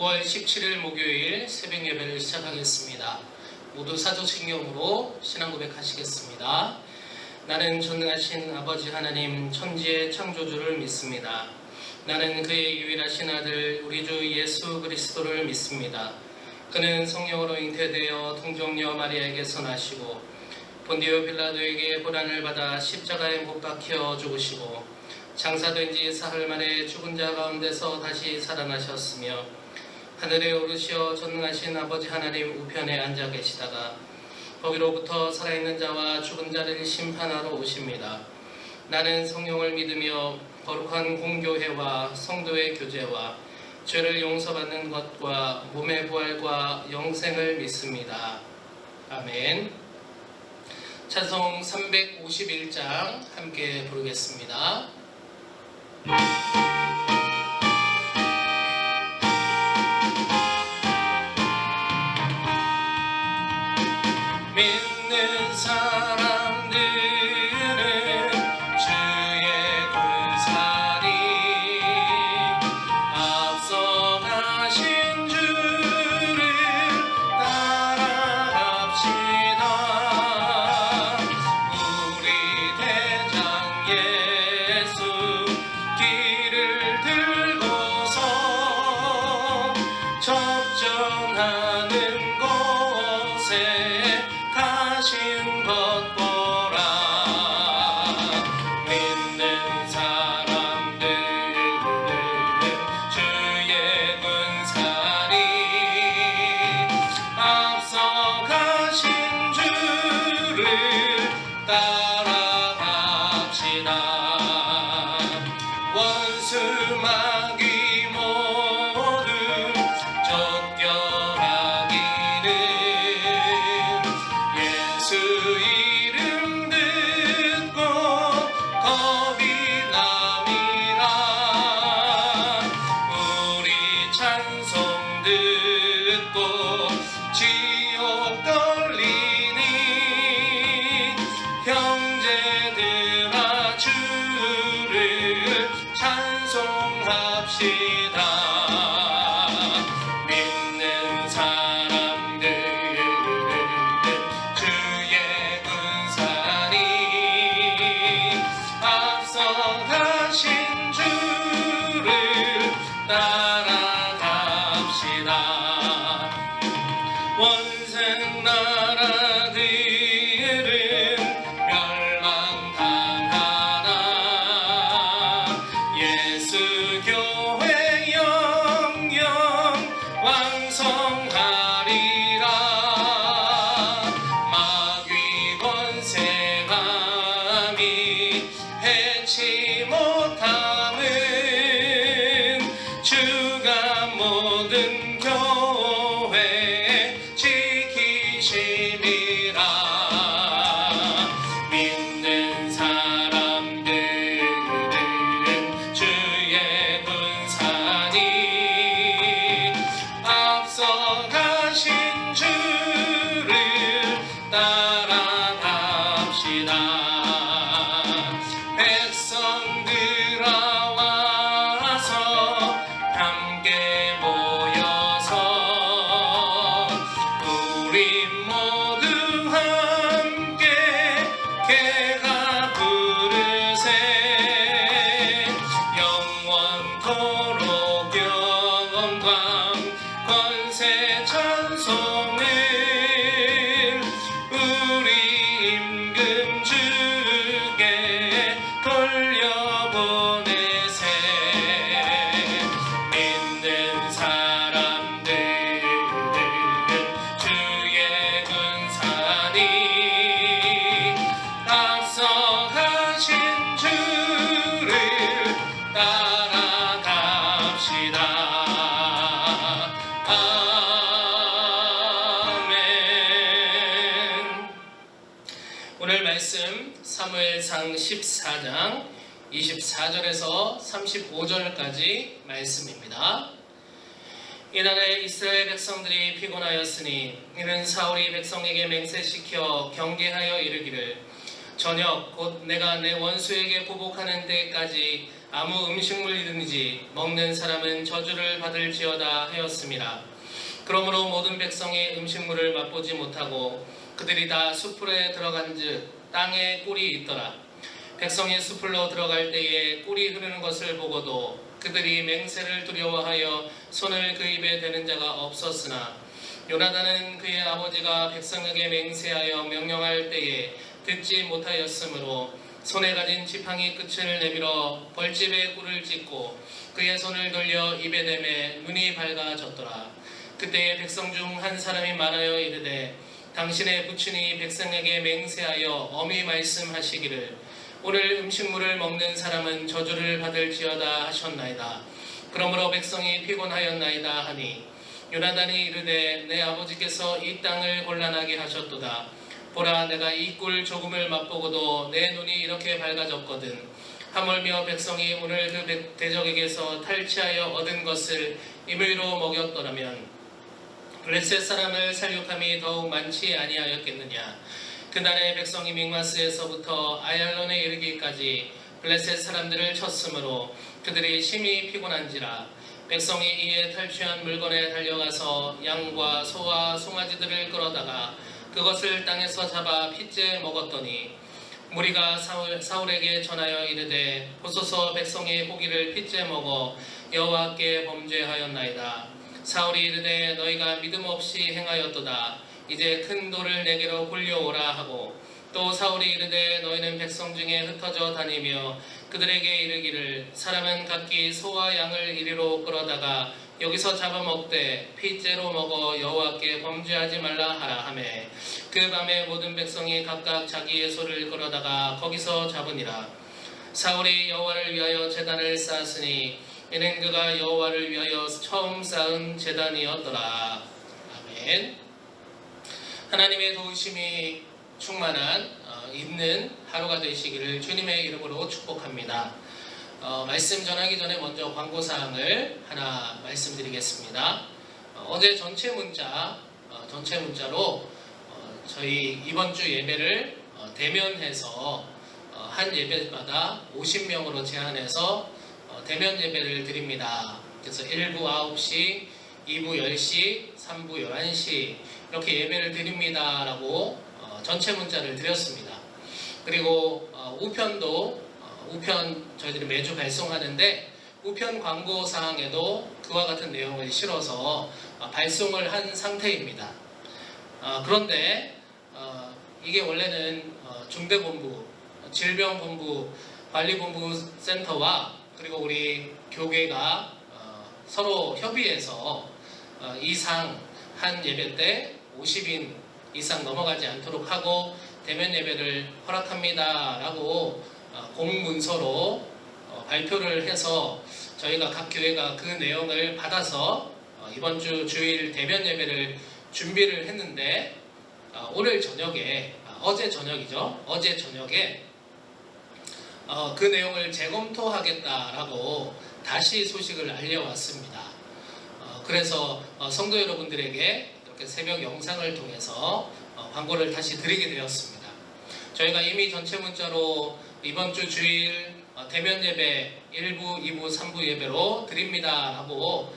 9월 17일 목요일 새벽 예배를 시작하겠습니다. 모두 사도신경으로 신앙 고백하시겠습니다. 나는 전능하신 아버지 하나님 천지의 창조주를 믿습니다. 나는 그의 유일하신 아들 우리 주 예수 그리스도를 믿습니다. 그는 성령으로 잉태되어 동정녀 마리아에게서 나시고 본디오 빌라도에게 고난을 받아 십자가에 못 박혀 죽으시고 장사된 지 사흘 만에 죽은 자 가운데서 다시 살아나셨으며 하늘에 오르시어 전능하신 아버지 하나님 우편에 앉아 계시다가 거기로부터 살아있는 자와 죽은 자를 심판하러 오십니다. 나는 성령을 믿으며 거룩한 공교회와 성도의 교제와 죄를 용서받는 것과 몸의 부활과 영생을 믿습니다. 아멘. 찬송 351장 함께 부르겠습니다. 믿는 사람들은 주의 군사리 앞서가신 주를 따라갑시다. 우리 대장 예수 길을 들고서 접전하는 곳에 가신 것 보라. 믿는 사람들은 주의 군사리 앞서 가신 주를 따라갑시다. 원수 마귀 모두 쫓겨나기는 예수 이름 듣고 겁이 남이라. 우리 찬송 듣고 지옥 떨리니 형제들아 주를 찬송합시다. 믿는 사람들은 주의 군사리 앞서 가신 주를 따라갑시다. 원색 나라들은 멸망당하나 예수 교회 영영 왕성하리라. 마귀 권세감이 해치 못함은 주가 모든 교회 지키심이라. 믿는 사람들은 주의 군사니 앞서 가신 주를 따라갑시다. 백성들아 와서 함께 모여서 우리 모두 함께 개가 부르세. 영원토록 영광 권세 찬송을 우리 임금 주께 돌려보내세. 믿는 사람들은 주의 군사니 앞서 가신 주를 따라갑시다. 아멘. 오늘 말씀 사무엘상 14장 24절에서 35절까지 말씀입니다. 이날에 이스라엘 백성들이 피곤하였으니 이는 사울이 백성에게 맹세시켜 경계하여 이르기를 저녁 곧 내가 내 원수에게 보복하는 때까지 아무 음식물이든지 먹는 사람은 저주를 받을지어다 하였습니다. 그러므로 모든 백성이 음식물을 맛보지 못하고 그들이 다 숲으로 들어간즉 땅에 꿀이 있더라. 백성이 숲으로 들어갈 때에 꿀이 흐르는 것을 보고도 그들이 맹세를 두려워하여 손을 그 입에 대는 자가 없었으나 요나단은 그의 아버지가 백성에게 맹세하여 명령할 때에 듣지 못하였으므로 손에 가진 지팡이 끝을 내밀어 벌집에 꿀을 찢고 그의 손을 돌려 입에 대매 눈이 밝아졌더라. 그때에 백성 중 한 사람이 말하여 이르되 당신의 부친이 백성에게 맹세하여 엄히 말씀하시기를 오늘 음식물을 먹는 사람은 저주를 받을지어다 하셨나이다. 그러므로 백성이 피곤하였나이다 하니 요나단이 이르되 내 아버지께서 이 땅을 곤란하게 하셨도다. 보라 내가 이 꿀 조금을 맛보고도 내 눈이 이렇게 밝아졌거든. 하물며 백성이 오늘 그 대적에게서 탈취하여 얻은 것을 임의로 먹였더라면 블레셋 사람을 살육함이 더욱 많지 아니하였겠느냐. 그날에 백성이 믹마스에서부터 아얄론에 이르기까지 블레셋 사람들을 쳤으므로 그들이 심히 피곤한지라. 백성이 이에 탈취한 물건에 달려가서 양과 소와 송아지들을 끌어다가 그것을 땅에서 잡아 핏째 먹었더니 무리가 사울에게 전하여 이르되 보소서 백성이 고기를 핏째 먹어 여호와께 범죄하였나이다. 사울이 이르되 너희가 믿음 없이 행하였도다. 이제 큰 돌을 내게로 굴려오라 하고 또 사울이 이르되 너희는 백성 중에 흩어져 다니며 그들에게 이르기를 사람은 각기 소와 양을 이리로 끌어다가 여기서 잡아먹되 핏째로 먹어 여호와께 범죄하지 말라 하라 하매 그 밤에 모든 백성이 각각 자기의 소를 끌어다가 거기서 잡으니라. 사울이 여호와를 위하여 제단을 쌓았으니 이는 그가 여호와를 위하여 처음 쌓은 제단이었더라. 아멘. 하나님의 도우심이 충만한 있는 하루가 되시기를 주님의 이름으로 축복합니다. 말씀 전하기 전에 먼저 광고사항을 하나 말씀드리겠습니다. 어제 전체 문자로 저희 이번 주 예배를 대면해서 한 예배마다 50명으로 제한해서 대면 예배를 드립니다. 그래서 1부 9시, 2부 10시, 3부 11시 이렇게 예배를 드립니다 라고 전체 문자를 드렸습니다. 그리고 우편 저희들이 매주 발송하는데 우편 광고 사항에도 그와 같은 내용을 실어서 발송을 한 상태입니다. 그런데 이게 원래는 중대본부, 질병본부, 관리본부센터와 그리고 우리 교계가 서로 협의해서 이상 한 예배 때 50인 이상 넘어가지 않도록 하고 대면 예배를 허락합니다 라고 공문서로 발표를 해서 저희가 각 교회가 그 내용을 받아서 이번 주 주일 대면 예배를 준비를 했는데 오늘 저녁에 어제 저녁에 그 내용을 재검토하겠다라고 다시 소식을 알려왔습니다. 그래서 성도 여러분들에게 이렇게 새벽 영상을 통해서 광고를 다시 드리게 되었습니다. 저희가 이미 전체 문자로 이번 주 주일 대면 예배 1부, 2부, 3부 예배로 드립니다 하고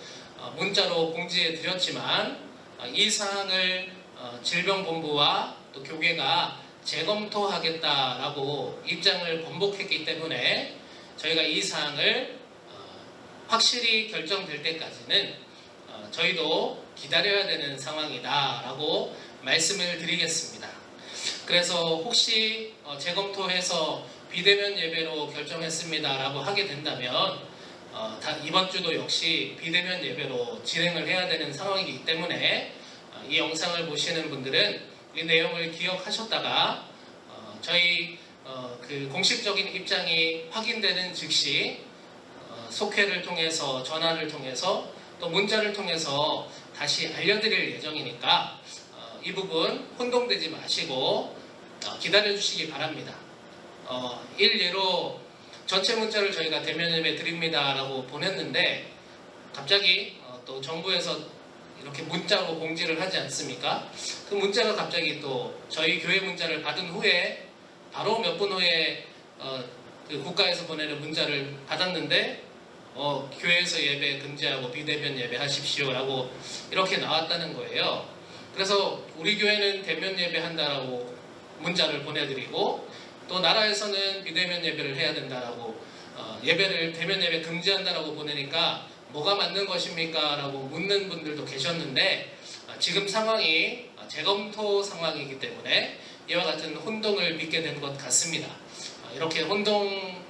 문자로 공지해 드렸지만 이 사항을 질병본부와 또 교계가 재검토하겠다라고 입장을 번복했기 때문에 저희가 이 사항을 확실히 결정될 때까지는 저희도 기다려야 되는 상황이다라고 말씀을 드리겠습니다. 그래서 혹시 재검토해서 비대면 예배로 결정했습니다라고 하게 된다면 이번 주도 역시 비대면 예배로 진행을 해야 되는 상황이기 때문에 이 영상을 보시는 분들은 이 내용을 기억하셨다가 저희 그 공식적인 입장이 확인되는 즉시 속회를 통해서 전화를 통해서 또 문자를 통해서 다시 알려드릴 예정이니까 이 부분 혼동되지 마시고 기다려 주시기 바랍니다. 일례로 전체 문자를 저희가 대면 예배 드립니다 라고 보냈는데 갑자기 또 정부에서 이렇게 문자로 공지를 하지 않습니까? 그 문자가 갑자기 또 저희 교회 문자를 받은 후에 바로 몇 분 후에 그 국가에서 보내는 문자를 받았는데 교회에서 예배 금지하고 비대면 예배 하십시오라고 이렇게 나왔다는 거예요. 그래서 우리 교회는 대면 예배 한다라고 문자를 보내드리고, 또 나라에서는 비대면 예배를 해야 된다라고 예배를 대면 예배 금지한다라고 보내니까 뭐가 맞는 것입니까? 라고 묻는 분들도 계셨는데, 지금 상황이 재검토 상황이기 때문에 이와 같은 혼동을 빚게 된 것 같습니다. 이렇게 혼동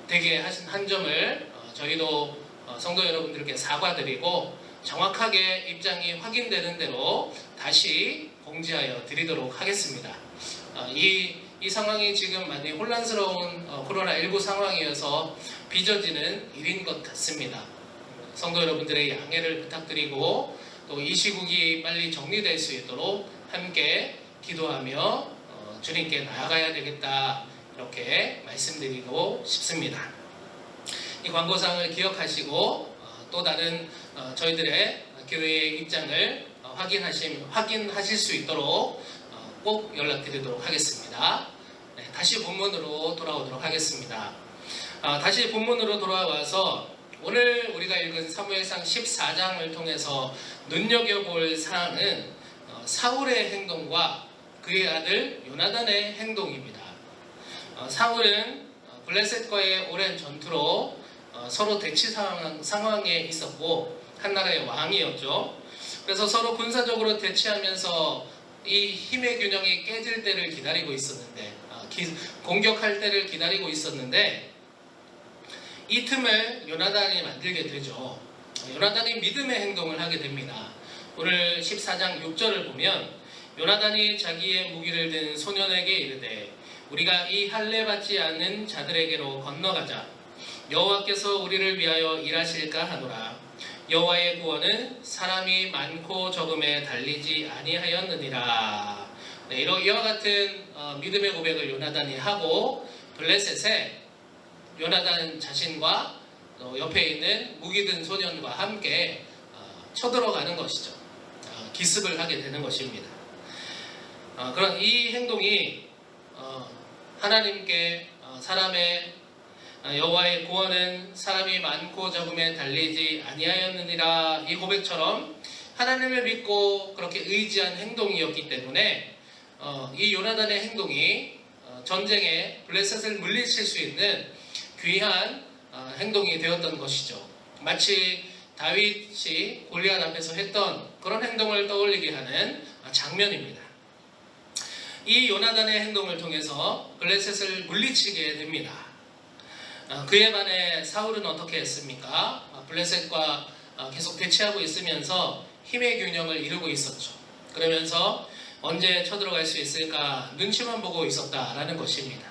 되게 하신 한 점을 저희도 성도 여러분들께 사과드리고, 정확하게 입장이 확인되는 대로 다시 공지하여 드리도록 하겠습니다. 이 상황이 지금 많이 혼란스러운 코로나19 상황이어서 빚어지는 일인 것 같습니다. 성도 여러분들의 양해를 부탁드리고, 또 이 시국이 빨리 정리될 수 있도록 함께 기도하며 주님께 나아가야 되겠다, 이렇게 말씀드리고 싶습니다. 이 광고사항을 기억하시고 또 다른 저희들의 교회의 입장을 확인하실 수 있도록 꼭 연락드리도록 하겠습니다. 네, 다시 본문으로 돌아오도록 하겠습니다. 다시 본문으로 돌아와서 오늘 우리가 읽은 사무엘상 14장을 통해서 눈여겨볼 사항은 사울의 행동과 그의 아들 요나단의 행동입니다. 사울은 블레셋과의 오랜 전투로 서로 대치 상황에 있었고 한 나라의 왕이었죠. 그래서 서로 군사적으로 대치하면서 이 힘의 균형이 깨질 때를 기다리고 있었는데, 공격할 때를 기다리고 있었는데, 이 틈을 요나단이 만들게 되죠. 요나단이 믿음의 행동을 하게 됩니다. 오늘 14장 6절을 보면 요나단이 자기의 무기를 든 소년에게 이르되 우리가 이 할례 받지 않는 자들에게로 건너가자. 여호와께서 우리를 위하여 일하실까 하노라. 여호와의 구원은 사람이 많고 적음에 달리지 아니하였느니라. 네, 이와 같은 믿음의 고백을 요나단이 하고 블레셋에 요나단 자신과 옆에 있는 무기 든 소년과 함께 쳐들어가는 것이죠. 기습을 하게 되는 것입니다. 그런 이 행동이 하나님께 사람의 여호와의 구원은 사람이 많고 적음에 달리지 아니하였느니라, 이 고백처럼 하나님을 믿고 그렇게 의지한 행동이었기 때문에 이 요나단의 행동이 전쟁에 블레셋을 물리칠 수 있는 귀한 행동이 되었던 것이죠. 마치 다윗이 골리앗 앞에서 했던 그런 행동을 떠올리게 하는 장면입니다. 이 요나단의 행동을 통해서 블레셋을 물리치게 됩니다. 그에 반해 사울은 어떻게 했습니까? 블레셋과 계속 대치하고 있으면서 힘의 균형을 이루고 있었죠. 그러면서 언제 쳐들어갈 수 있을까 눈치만 보고 있었다라는 것입니다.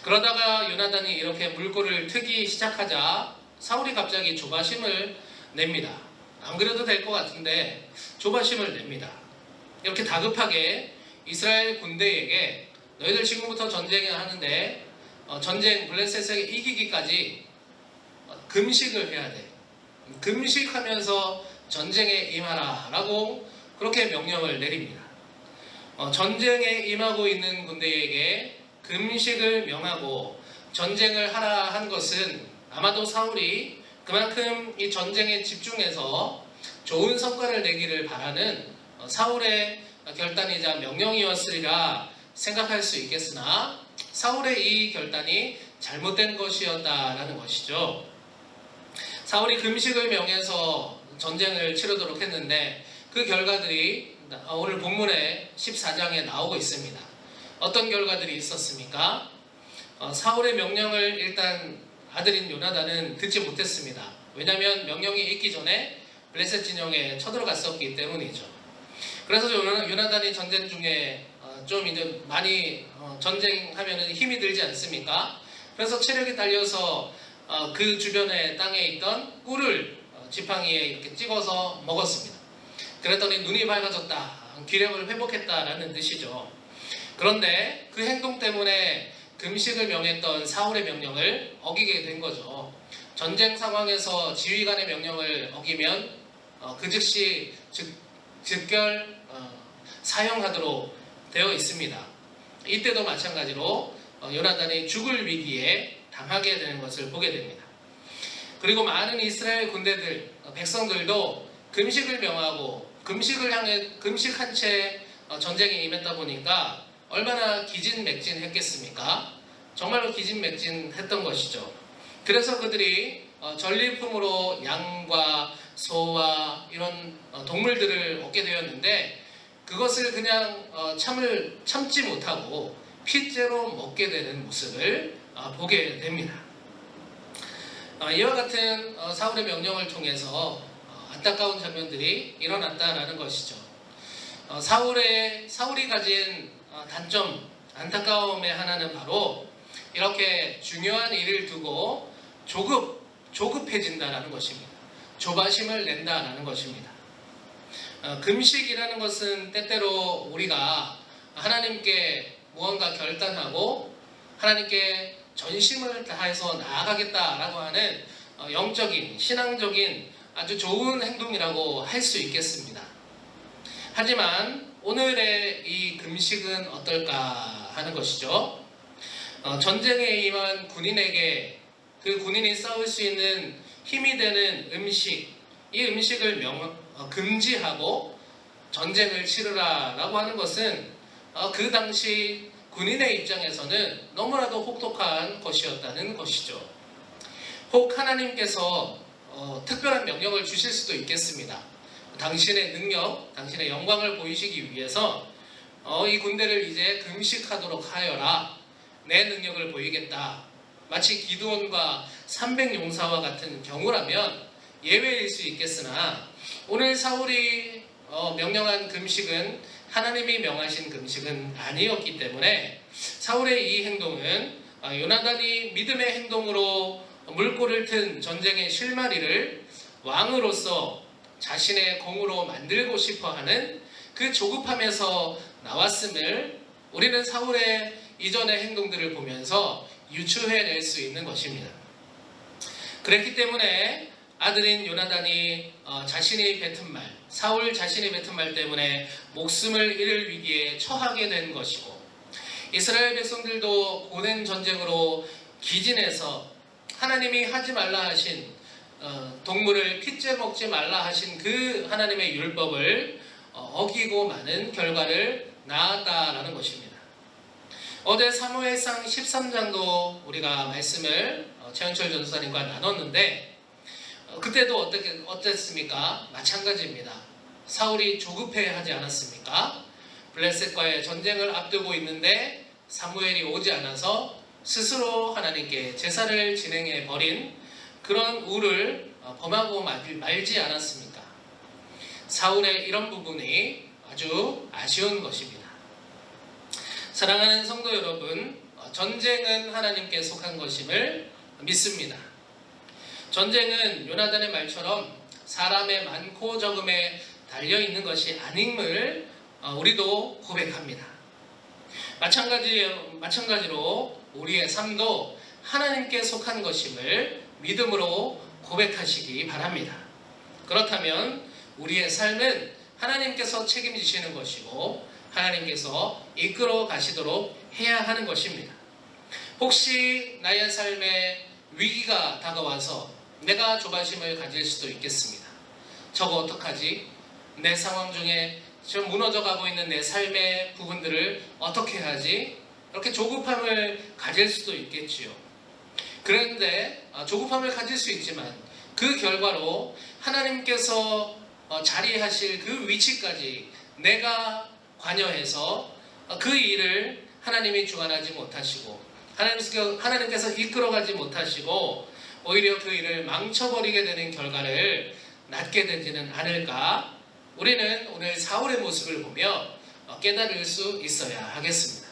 그러다가 요나단이 이렇게 물꼬를 트기 시작하자 사울이 갑자기 조바심을 냅니다. 안 그래도 될 것 같은데 조바심을 냅니다. 이렇게 다급하게 이스라엘 군대에게 너희들 지금부터 전쟁을 하는데 전쟁 블레셋에게 이기기까지 금식을 해야 돼. 금식하면서 전쟁에 임하라 라고 그렇게 명령을 내립니다. 전쟁에 임하고 있는 군대에게 금식을 명하고 전쟁을 하라 한 것은 아마도 사울이 그만큼 이 전쟁에 집중해서 좋은 성과를 내기를 바라는 사울의 결단이자 명령이었으리라 생각할 수 있겠으나 사울의 이 결단이 잘못된 것이었다라는 것이죠. 사울이 금식을 명해서 전쟁을 치르도록 했는데 그 결과들이 오늘 본문의 14장에 나오고 있습니다. 어떤 결과들이 있었습니까? 사울의 명령을 일단 아들인 요나단은 듣지 못했습니다. 왜냐하면 명령이 있기 전에 블레셋 진영에 쳐들어갔었기 때문이죠. 그래서 요나단이 전쟁 중에 좀 이제 많이 전쟁하면 힘이 들지 않습니까? 그래서 체력이 딸려서 그 주변의 땅에 있던 꿀을 지팡이에 이렇게 찍어서 먹었습니다. 그랬더니 눈이 밝아졌다, 기력을 회복했다라는 뜻이죠. 그런데 그 행동 때문에 금식을 명했던 사울의 명령을 어기게 된 거죠. 전쟁 상황에서 지휘관의 명령을 어기면 그 즉시 즉결 사형하도록 되어 있습니다. 이때도 마찬가지로 요나단이 죽을 위기에 당하게 되는 것을 보게 됩니다. 그리고 많은 이스라엘 군대들, 백성들도 금식을 명하고 금식한 채 전쟁에 임했다 보니까 얼마나 기진맥진했겠습니까? 정말로 기진맥진했던 것이죠. 그래서 그들이 전리품으로 양과 소와 이런 동물들을 얻게 되었는데 그것을 그냥 참지 못하고 핏째로 먹게 되는 모습을 보게 됩니다. 이와 같은 사울의 명령을 통해서 안타까운 장면들이 일어났다라는 것이죠. 사울이 가진 단점, 안타까움의 하나는 바로 이렇게 중요한 일을 두고 조급해진다라는 것입니다. 조바심을 낸다라는 것입니다. 금식이라는 것은 때때로 우리가 하나님께 무언가 결단하고 하나님께 전심을 다해서 나아가겠다라고 하는 영적인, 신앙적인 아주 좋은 행동이라고 할 수 있겠습니다. 하지만 오늘의 이 금식은 어떨까 하는 것이죠. 전쟁에 임한 군인에게 그 군인이 싸울 수 있는 힘이 되는 음식, 이 음식을 금지하고 전쟁을 치르라라고 하는 것은 그 당시 군인의 입장에서는 너무나도 혹독한 것이었다는 것이죠. 혹 하나님께서 특별한 명령을 주실 수도 있겠습니다. 당신의 능력, 당신의 영광을 보이시기 위해서 이 군대를 이제 금식하도록 하여라. 내 능력을 보이겠다. 마치 기드온과 300용사와 같은 경우라면 예외일 수 있겠으나 오늘 사울이 명령한 금식은 하나님이 명하신 금식은 아니었기 때문에 사울의 이 행동은 요나단이 믿음의 행동으로 물꼬를 튼 전쟁의 실마리를 왕으로서 자신의 공으로 만들고 싶어하는 그 조급함에서 나왔음을 우리는 사울의 이전의 행동들을 보면서 유추해낼 수 있는 것입니다. 그랬기 때문에 아들인 요나단이 사울 자신이 뱉은 말 때문에 목숨을 잃을 위기에 처하게 된 것이고 이스라엘 백성들도 고된 전쟁으로 기진해서 하나님이 하지 말라 하신 동물을 핏째 먹지 말라 하신 그 하나님의 율법을 어기고 마는 결과를 낳았다라는 것입니다. 어제 사무엘상 13장도 우리가 말씀을 최현철 전사님과 나눴는데 그때도 어땠습니까? 마찬가지입니다. 사울이 조급해하지 않았습니까? 블레셋과의 전쟁을 앞두고 있는데 사무엘이 오지 않아서 스스로 하나님께 제사를 진행해 버린 그런 우를 범하고 말지 않았습니까? 사울의 이런 부분이 아주 아쉬운 것입니다. 사랑하는 성도 여러분, 전쟁은 하나님께 속한 것임을 믿습니다. 전쟁은 요나단의 말처럼 사람의 많고 적음에 달려있는 것이 아님을 우리도 고백합니다. 마찬가지로 우리의 삶도 하나님께 속한 것임을 믿음으로 고백하시기 바랍니다. 그렇다면 우리의 삶은 하나님께서 책임지시는 것이고 하나님께서 이끌어 가시도록 해야 하는 것입니다. 혹시 나의 삶에 위기가 다가와서 내가 조바심을 가질 수도 있겠습니다. 저거 어떡하지? 내 상황 중에 지금 무너져가고 있는 내 삶의 부분들을 어떻게 하지? 이렇게 조급함을 가질 수도 있겠지요. 그런데 조급함을 가질 수 있지만 그 결과로 하나님께서 자리하실 그 위치까지 내가 관여해서 그 일을 하나님이 주관하지 못하시고 하나님께서 이끌어가지 못하시고 오히려 그 일을 망쳐버리게 되는 결과를 낳게 되지는 않을까? 우리는 오늘 사울의 모습을 보며 깨달을 수 있어야 하겠습니다.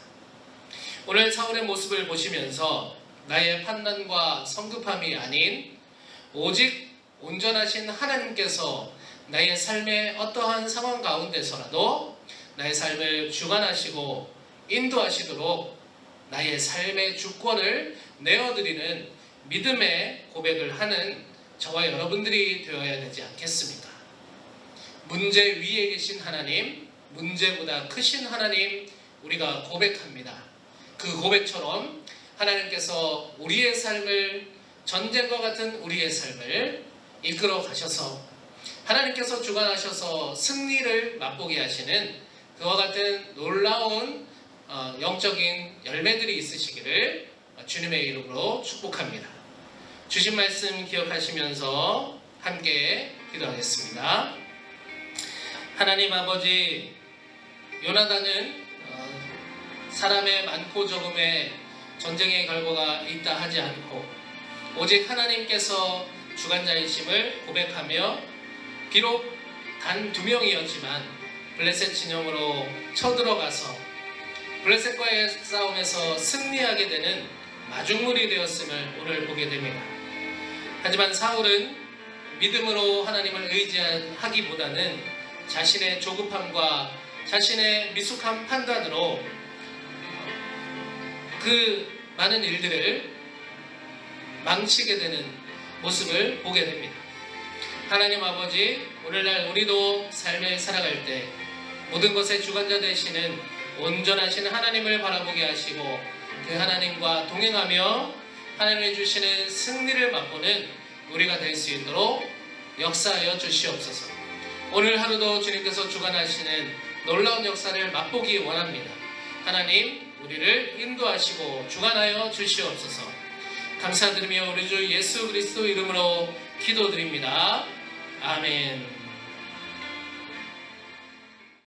오늘 사울의 모습을 보시면서 나의 판단과 성급함이 아닌 오직 온전하신 하나님께서 나의 삶의 어떠한 상황 가운데서라도 나의 삶을 주관하시고 인도하시도록 나의 삶의 주권을 내어드리는 믿음의 고백을 하는 저와 여러분들이 되어야 되지 않겠습니까? 문제 위에 계신 하나님, 문제보다 크신 하나님 우리가 고백합니다. 그 고백처럼 하나님께서 우리의 삶을, 전쟁과 같은 우리의 삶을 이끌어 가셔서 하나님께서 주관하셔서 승리를 맛보게 하시는 그와 같은 놀라운 영적인 열매들이 있으시기를 주님의 이름으로 축복합니다. 주신 말씀 기억하시면서 함께 기도하겠습니다. 하나님 아버지, 요나단은 사람의 많고 적음에 전쟁의 결과가 있다 하지 않고 오직 하나님께서 주관자이심을 고백하며 비록 단 2명이었지만 블레셋 진영으로 쳐들어가서 블레셋과의 싸움에서 승리하게 되는 마중물이 되었음을 오늘 보게 됩니다. 하지만 사울은 믿음으로 하나님을 의지하기보다는 자신의 조급함과 자신의 미숙한 판단으로 그 많은 일들을 망치게 되는 모습을 보게 됩니다. 하나님 아버지, 오늘날 우리도 삶을 살아갈 때 모든 것의 주관자 되시는 온전하신 하나님을 바라보게 하시고 그 하나님과 동행하며 하나님이 주시는 승리를 맛보는 우리가 될 수 있도록 역사하여 주시옵소서. 오늘 하루도 주님께서 주관하시는 놀라운 역사를 맛보기 원합니다. 하나님, 우리를 인도하시고 주관하여 주시옵소서. 감사드리며 우리 주 예수 그리스도 이름으로 기도드립니다. 아멘.